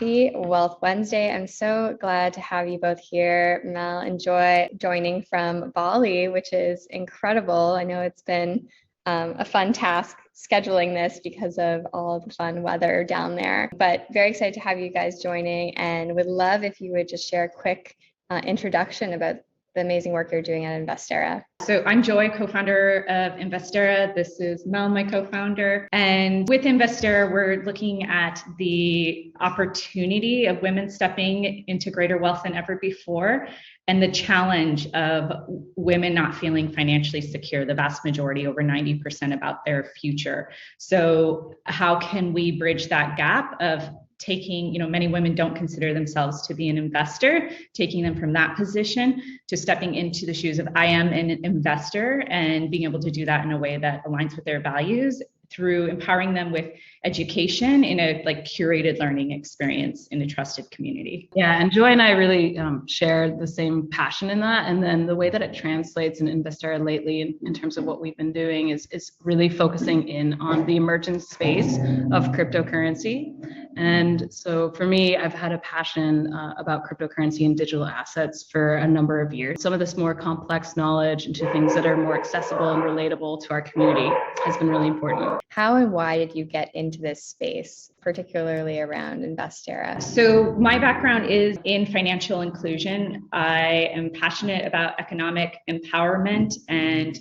happy Wealth Wednesday. I'm so glad to have you both here, Mel and Joy, joining from Bali, which is incredible. I know it's been a fun task scheduling this because of all the fun weather down there, but very excited to have you guys joining and would love if you would just share a quick introduction about the amazing work you're doing at INVESTERA. So I'm Joy, co-founder of INVESTERA. This is Mel, my co-founder. And with INVESTERA, we're looking at the opportunity of women stepping into greater wealth than ever before, and the challenge of women not feeling financially secure, the vast majority, over 90%, about their future. So how can we bridge that gap of taking, many women don't consider themselves to be an investor, taking them from that position to stepping into the shoes of I am an investor, and being able to do that in a way that aligns with their values through empowering them with education in a curated learning experience in a trusted community. Yeah, and Joy and I really share the same passion in that. And then the way that it translates in INVESTERA lately in terms of what we've been doing is really focusing in on the emergent space of cryptocurrency. And so for me, I've had a passion about cryptocurrency and digital assets for a number of years. Some of this more complex knowledge into things that are more accessible and relatable to our community has been really important. How and why did you get into this space, particularly around INVESTERA? So my background is in financial inclusion. I am passionate about economic empowerment, and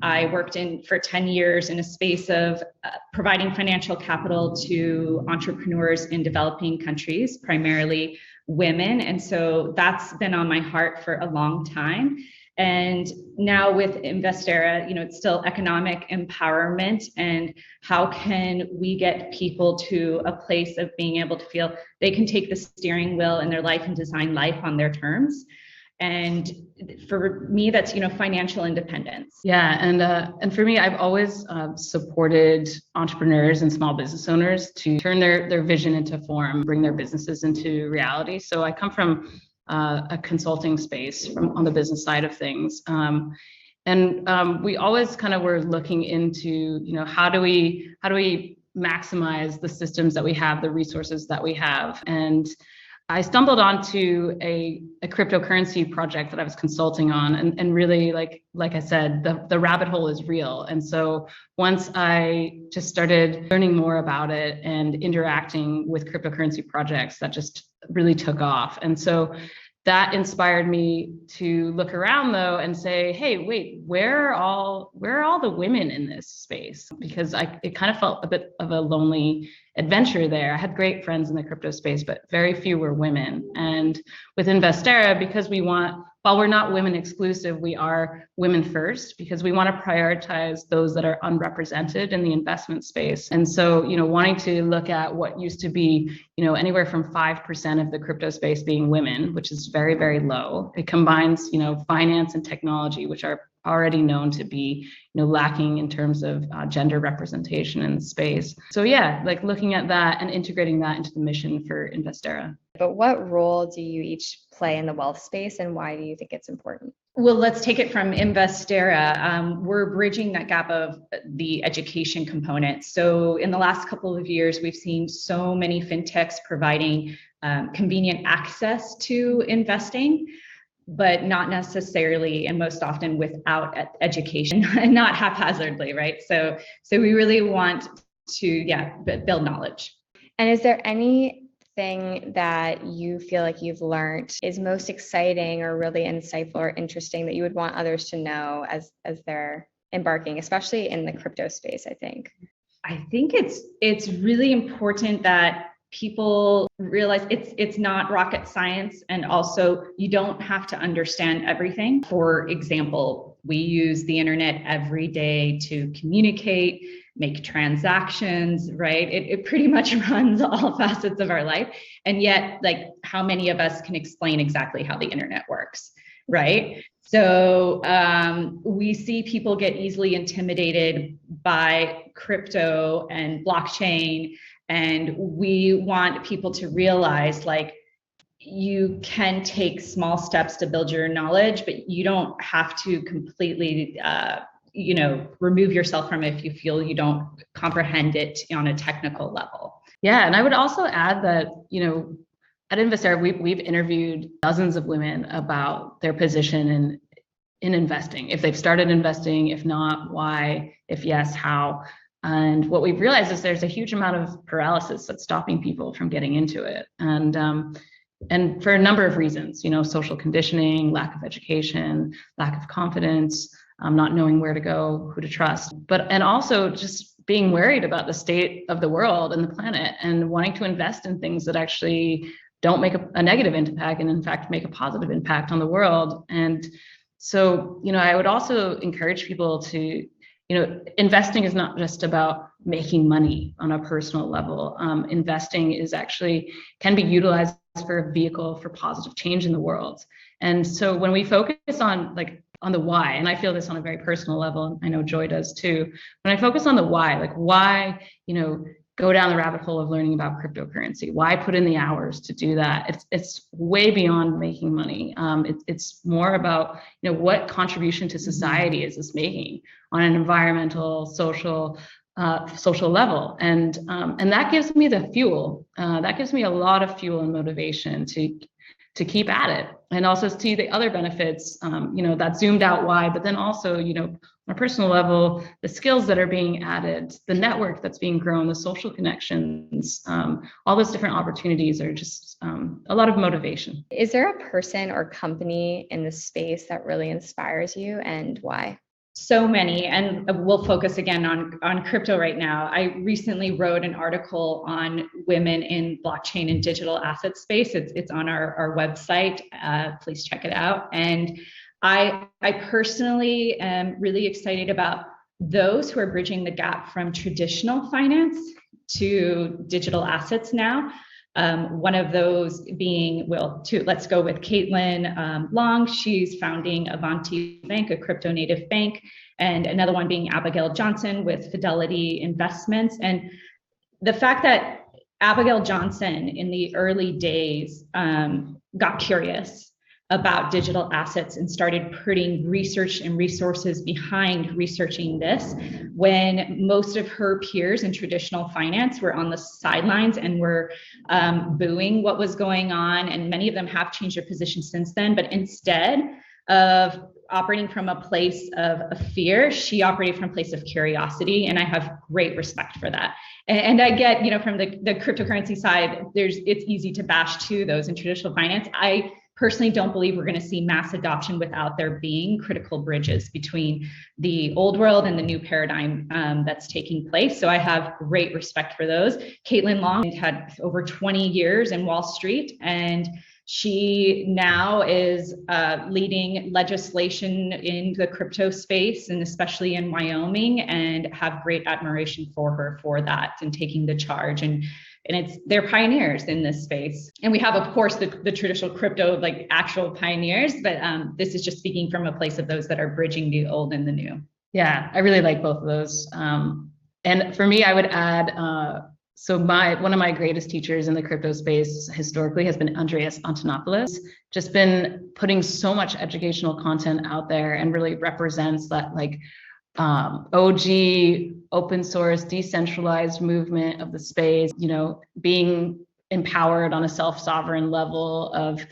I worked for 10 years in a space of providing financial capital to entrepreneurs in developing countries, primarily women. And so that's been on my heart for a long time. And now with INVESTERA, it's still economic empowerment, and how can we get people to a place of being able to feel they can take the steering wheel in their life and design life on their terms. And for me, that's, financial independence. Yeah. And for me, I've always supported entrepreneurs and small business owners to turn their vision into form, bring their businesses into reality. So I come from a consulting space on the business side of things. And we always kind of were looking into, how do we maximize the systems that we have, the resources that we have. And I stumbled onto a cryptocurrency project that I was consulting on, and really, like I said, the rabbit hole is real. And so once I just started learning more about it and interacting with cryptocurrency projects, that just really took off. And so that inspired me to look around, though, and say, hey, wait, where are all the women in this space? Because it kind of felt a bit of a lonely adventure there. I had great friends in the crypto space, but very few were women. And with INVESTERA, because while we're not women exclusive, we are women first, because we want to prioritize those that are unrepresented in the investment space. And so, wanting to look at what used to be, anywhere from 5% of the crypto space being women, which is very, very low. It combines, finance and technology, which are already known to be, lacking in terms of gender representation in the space. So yeah, looking at that and integrating that into the mission for INVESTERA. But what role do you each play in the wealth space, and why do you think it's important? Well, let's take it from INVESTERA. We're bridging that gap of the education component. So in the last couple of years, we've seen so many fintechs providing convenient access to investing, but not necessarily, and most often without education, and not haphazardly, right? So we really want to, build knowledge. And is there anything that you feel like you've learned is most exciting or really insightful or interesting that you would want others to know as they're embarking, especially in the crypto space, I think? I think it's really important that people realize it's not rocket science, and also you don't have to understand everything. For example, we use the internet every day to communicate, make transactions, right? It pretty much runs all facets of our life. And yet, how many of us can explain exactly how the internet works, right? So we see people get easily intimidated by crypto and blockchain. And we want people to realize, you can take small steps to build your knowledge, but you don't have to completely, remove yourself from it if you feel you don't comprehend it on a technical level. Yeah, and I would also add that, at Investera, we've interviewed dozens of women about their position in investing. If they've started investing, if not, why, if yes, how. And what we've realized is there's a huge amount of paralysis that's stopping people from getting into it. And for a number of reasons, social conditioning, lack of education, lack of confidence, not knowing where to go, who to trust, and also just being worried about the state of the world and the planet and wanting to invest in things that actually don't make a negative impact and in fact make a positive impact on the world. And so, I would also encourage people to, investing is not just about making money on a personal level. Investing is actually can be utilized for a vehicle for positive change in the world. And so when we focus on the why, and I feel this on a very personal level, I know Joy does too. When I focus on the why, why, go down the rabbit hole of learning about cryptocurrency, why put in the hours to do that? It's way beyond making money. It's more about, what contribution to society is this making on an environmental, social level, and that gives me the fuel. That gives me a lot of fuel and motivation to keep at it, and also see the other benefits. That zoomed out why, but then also, on a personal level, the skills that are being added, the network that's being grown, the social connections, all those different opportunities are just a lot of motivation. Is there a person or company in the space that really inspires you, and why? So many, and we'll focus again on crypto right now. I recently wrote an article on women in blockchain and digital asset space. It's on our website. Please check it out. And I personally am really excited about those who are bridging the gap from traditional finance to digital assets now. One of those being, let's go with Caitlin Long. She's founding Avanti Bank, a crypto native bank, and another one being Abigail Johnson with Fidelity Investments. And the fact that Abigail Johnson in the early days got curious about digital assets and started putting research and resources behind researching this when most of her peers in traditional finance were on the sidelines and were booing what was going on. And many of them have changed their position since then. But instead of operating from a place of fear, she operated from a place of curiosity. And I have great respect for that. And I get, from the cryptocurrency side, it's easy to bash to those in traditional finance. I personally don't believe we're going to see mass adoption without there being critical bridges between the old world and the new paradigm that's taking place. So I have great respect for those. Caitlin Long had over 20 years in Wall Street, and she now is leading legislation in the crypto space, and especially in Wyoming, and have great admiration for her for that and taking the charge. And they're pioneers in this space. And we have, of course, the traditional crypto, actual pioneers, but this is just speaking from a place of those that are bridging the old and the new. Yeah, I really like both of those. And for me, I would add, one of my greatest teachers in the crypto space historically has been Andreas Antonopoulos, just been putting so much educational content out there and really represents that OG open source, decentralized movement of the space, being empowered on a self-sovereign level of,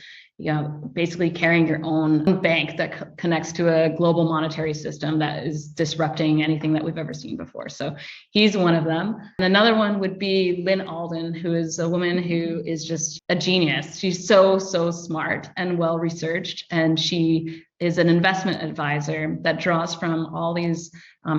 basically carrying your own bank that connects to a global monetary system that is disrupting anything that we've ever seen before. So he's one of them. And another one would be Lynn Alden, who is a woman who is just a genius. She's so smart and well-researched, and she is an investment advisor that draws from all these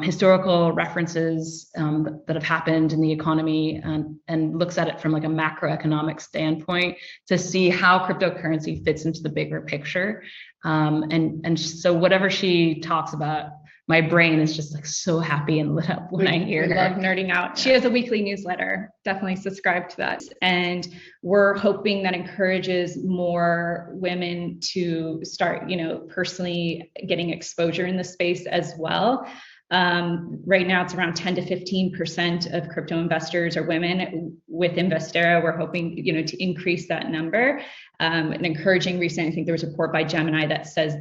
historical references that have happened in the economy and looks at it from a macroeconomic standpoint to see how cryptocurrency fits into the bigger picture. And so whatever she talks about, my brain is just so happy and lit up when I hear her. I love nerding out. She has a weekly newsletter. Definitely subscribe to that. And we're hoping that encourages more women to start, personally getting exposure in the space as well. Right now, it's around 10 to 15% of crypto investors are women. With Investera, we're hoping, to increase that number. And encouraging recently, I think there was a report by Gemini that says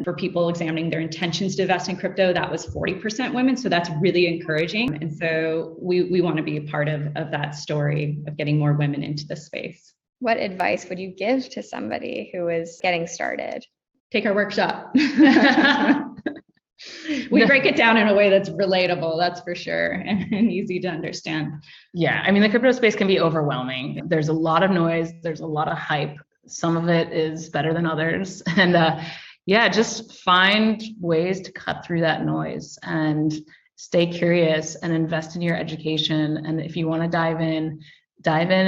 for people examining their intentions to invest in crypto, that was 40% women. So that's really encouraging. And so we want to be a part of that story of getting more women into the space. What advice would you give to somebody who is getting started? Take our workshop. We break it down in a way that's relatable, that's for sure, and easy to understand. Yeah, I mean, the crypto space can be overwhelming. There's a lot of noise, there's a lot of hype. Some of it is better than others. And yeah, just find ways to cut through that noise and stay curious and invest in your education. And if you want to dive in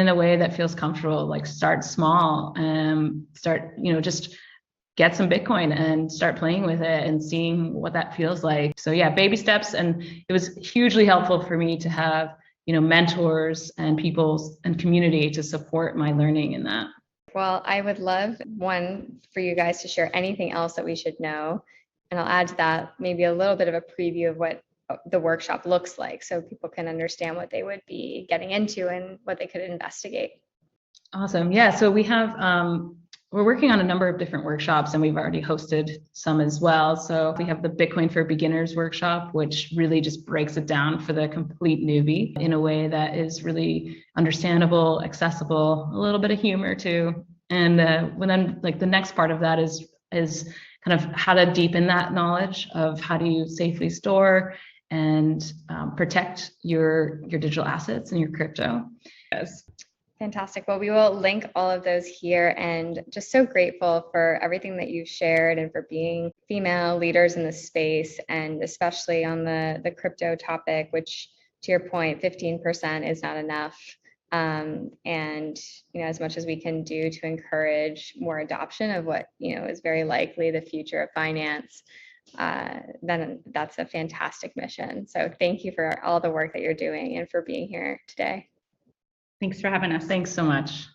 a way that feels comfortable. Like start small and start, just get some Bitcoin and start playing with it and seeing what that feels like. So yeah, baby steps. And it was hugely helpful for me to have, mentors and people and community to support my learning in that. Well, I would love for you guys to share anything else that we should know. And I'll add to that maybe a little bit of a preview of what the workshop looks like so people can understand what they would be getting into and what they could investigate. Awesome. Yeah. So we have, we're working on a number of different workshops and we've already hosted some as well. So we have the Bitcoin for Beginners workshop, which really just breaks it down for the complete newbie in a way that is really understandable, accessible, a little bit of humor too. And then the next part of that is kind of how to deepen that knowledge of how do you safely store and protect your digital assets and your crypto. Yes. Fantastic. Well, we will link all of those here, and just so grateful for everything that you've shared and for being female leaders in the space, and especially on the crypto topic, which to your point, 15% is not enough. And as much as we can do to encourage more adoption of what is very likely the future of finance, then that's a fantastic mission. So thank you for all the work that you're doing and for being here today. Thanks for having us. Thanks so much.